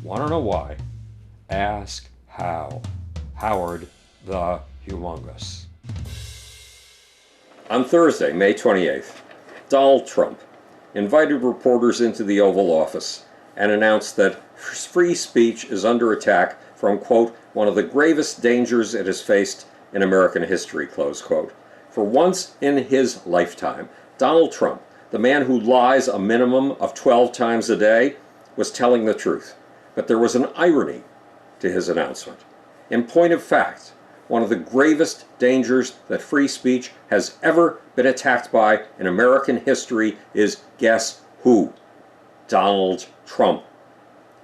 Want to know why? Ask how. Howard the Humongous. On Thursday, May 28th, Donald Trump invited reporters into the Oval Office and announced that free speech is under attack from, quote, one of the gravest dangers it has faced in American history, close quote. For once in his lifetime, Donald Trump, the man who lies a minimum of 12 times a day, was telling the truth. But there was an irony to his announcement. In point of fact, one of the gravest dangers that free speech has ever been attacked by in American history is, guess who? Donald Trump.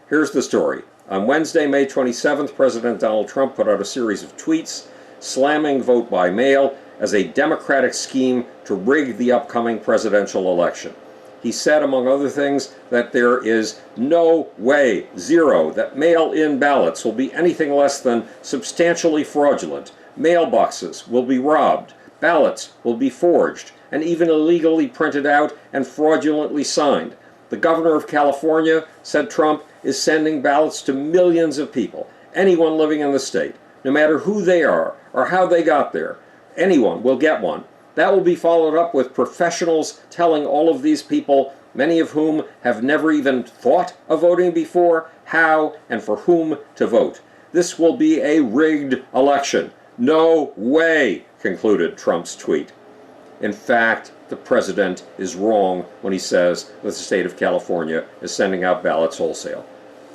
Here's the story. On Wednesday, May 27th, President Donald Trump put out a series of tweets slamming vote by mail as a Democratic scheme to rig the upcoming presidential election. He said, among other things, that there is no way, zero, that mail-in ballots will be anything less than substantially fraudulent. Mailboxes will be robbed, ballots will be forged, and even illegally printed out and fraudulently signed. The governor of California, said Trump, is sending ballots to millions of people, anyone living in the state, no matter who they are or how they got there. Anyone will get one. That will be followed up with professionals telling all of these people, many of whom have never even thought of voting before, how and for whom to vote. This will be a rigged election. No way, concluded Trump's tweet. In fact, the president is wrong when he says that the state of California is sending out ballots wholesale.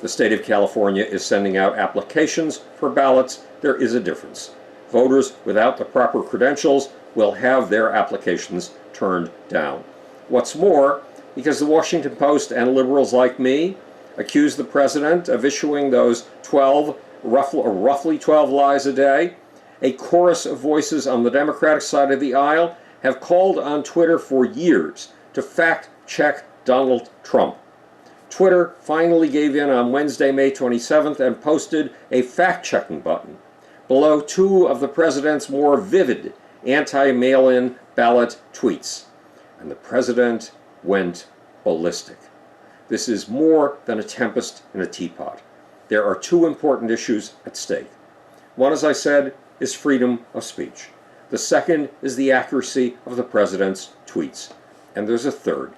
The state of California is sending out applications for ballots. There is a difference. Voters without the proper credentials will have their applications turned down. What's more, because the Washington Post and liberals like me accuse the president of issuing those roughly 12 lies a day, a chorus of voices on the Democratic side of the aisle have called on Twitter for years to fact-check Donald Trump. Twitter finally gave in on Wednesday, May 27th, and posted a fact-checking button below two of the president's more vivid anti-mail-in ballot tweets. And the president went ballistic. This is more than a tempest in a teapot. There are two important issues at stake. One, as I said, is freedom of speech. The second is the accuracy of the president's tweets. And there's a third.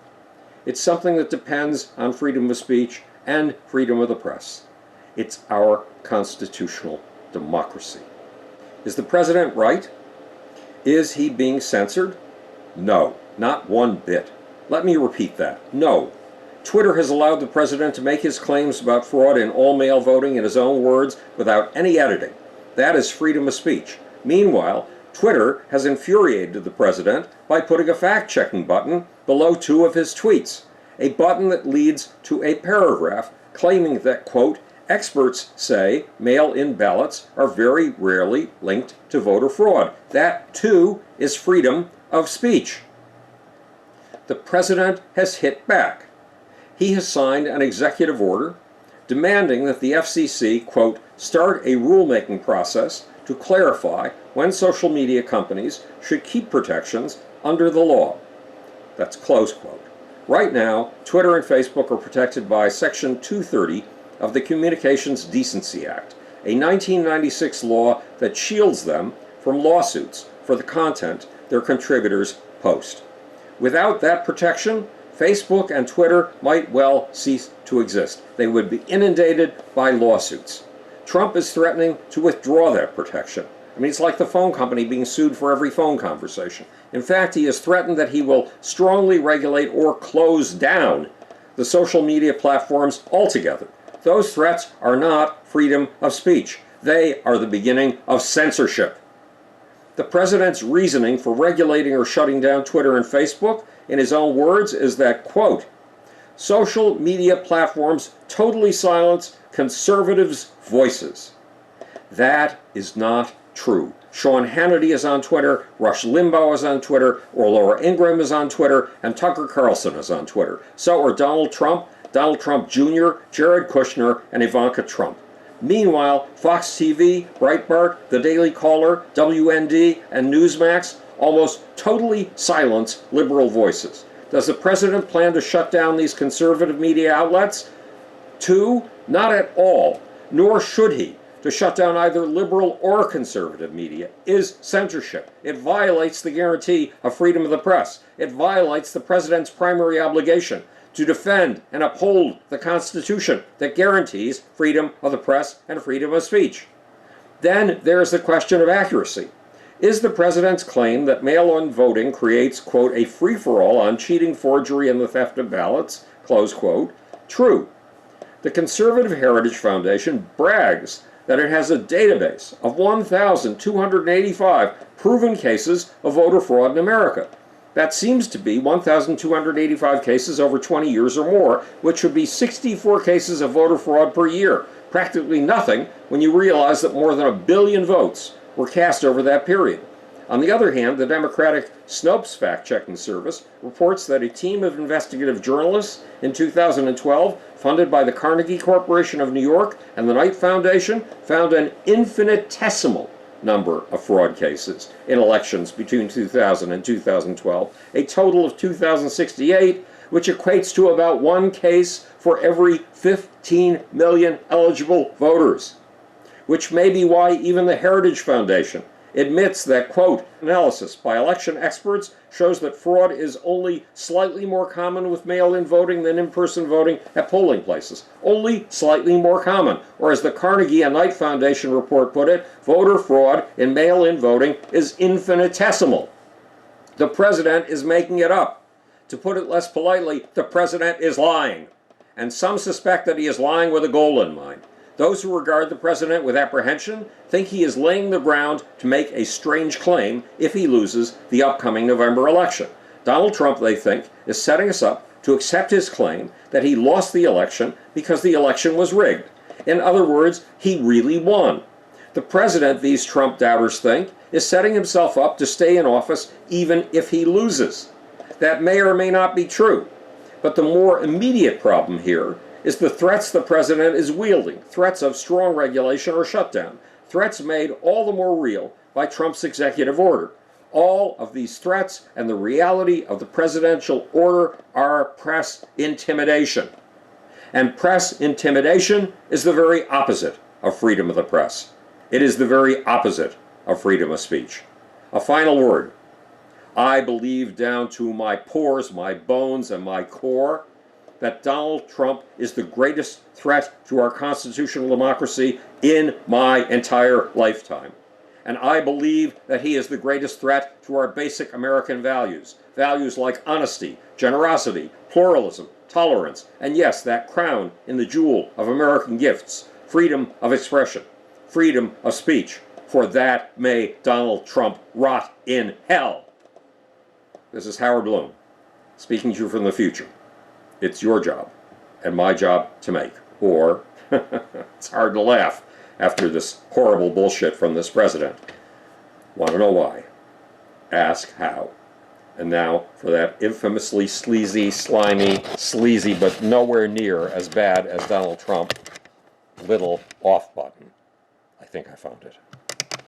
It's something that depends on freedom of speech and freedom of the press. It's our constitutional democracy. Is the president right? Is he being censored? No, not one bit. Let me repeat that. No. Twitter has allowed the president to make his claims about fraud in all-mail voting in his own words without any editing. That is freedom of speech. Meanwhile, Twitter has infuriated the president by putting a fact-checking button below two of his tweets, a button that leads to a paragraph claiming that, quote, experts say mail-in ballots are very rarely linked to voter fraud. That, too, is freedom of speech. The president has hit back. He has signed an executive order demanding that the FCC, quote, start a rulemaking process to clarify when social media companies should keep protections under the law. That's close quote. Right now, Twitter and Facebook are protected by Section 230 of the Communications Decency Act, a 1996 law that shields them from lawsuits for the content their contributors post. Without that protection, Facebook and Twitter might well cease to exist. They would be inundated by lawsuits. Trump is threatening to withdraw that protection. I mean, it's like the phone company being sued for every phone conversation. In fact, he has threatened that he will strongly regulate or close down the social media platforms altogether. Those threats are not freedom of speech. They are the beginning of censorship. The president's reasoning for regulating or shutting down Twitter and Facebook, in his own words, is that, quote, social media platforms totally silence conservatives' voices. That is not true. Sean Hannity is on Twitter, Rush Limbaugh is on Twitter, or Laura Ingraham is on Twitter, and Tucker Carlson is on Twitter. So are Donald Trump Jr., Jared Kushner, and Ivanka Trump. Meanwhile, Fox TV, Breitbart, The Daily Caller, WND, and Newsmax almost totally silence liberal voices. Does the president plan to shut down these conservative media outlets? 2. Not at all, nor should he. To shut down either liberal or conservative media is censorship. It violates the guarantee of freedom of the press. It violates the president's primary obligation to defend and uphold the Constitution that guarantees freedom of the press and freedom of speech. Then there's the question of accuracy. Is the president's claim that mail-in voting creates, quote, a free-for-all on cheating, forgery, and the theft of ballots, close quote, true? The Conservative Heritage Foundation brags that it has a database of 1,285 proven cases of voter fraud in America. That seems to be 1,285 cases over 20 years or more, which would be 64 cases of voter fraud per year. Practically nothing when you realize that more than 1 billion votes were cast over that period. On the other hand, the Democratic Snopes fact-checking service reports that a team of investigative journalists in 2012, funded by the Carnegie Corporation of New York and the Knight Foundation, found an infinitesimal number of fraud cases in elections between 2000 and 2012, a total of 2,068, which equates to about one case for every 15 million eligible voters, which may be why even the Heritage Foundation admits that, quote, analysis by election experts shows that fraud is only slightly more common with mail-in voting than in-person voting at polling places. Only slightly more common. Or as the Carnegie and Knight Foundation report put it, voter fraud in mail-in voting is infinitesimal. The president is making it up. To put it less politely, the president is lying. And some suspect that he is lying with a goal in mind. Those who regard the president with apprehension think he is laying the ground to make a strange claim if he loses the upcoming November election. Donald Trump, they think, is setting us up to accept his claim that he lost the election because the election was rigged. In other words, he really won. The president, these Trump doubters think, is setting himself up to stay in office even if he loses. That may or may not be true. But the more immediate problem here is the threats the president is wielding, threats of strong regulation or shutdown, threats made all the more real by Trump's executive order. All of these threats and the reality of the presidential order are press intimidation. And press intimidation is the very opposite of freedom of the press. It is the very opposite of freedom of speech. A final word. I believe down to my pores, my bones, and my core that Donald Trump is the greatest threat to our constitutional democracy in my entire lifetime. And I believe that he is the greatest threat to our basic American values. Values like honesty, generosity, pluralism, tolerance, and yes, that crown in the jewel of American gifts, freedom of expression, freedom of speech. For that may Donald Trump rot in hell. This is Howard Bloom, speaking to you from the future. It's your job and my job to make. Or, it's hard to laugh after this horrible bullshit from this president. Want to know why? Ask how. And now for that infamously sleazy, slimy, sleazy, but nowhere near as bad as Donald Trump, little off button. I think I found it.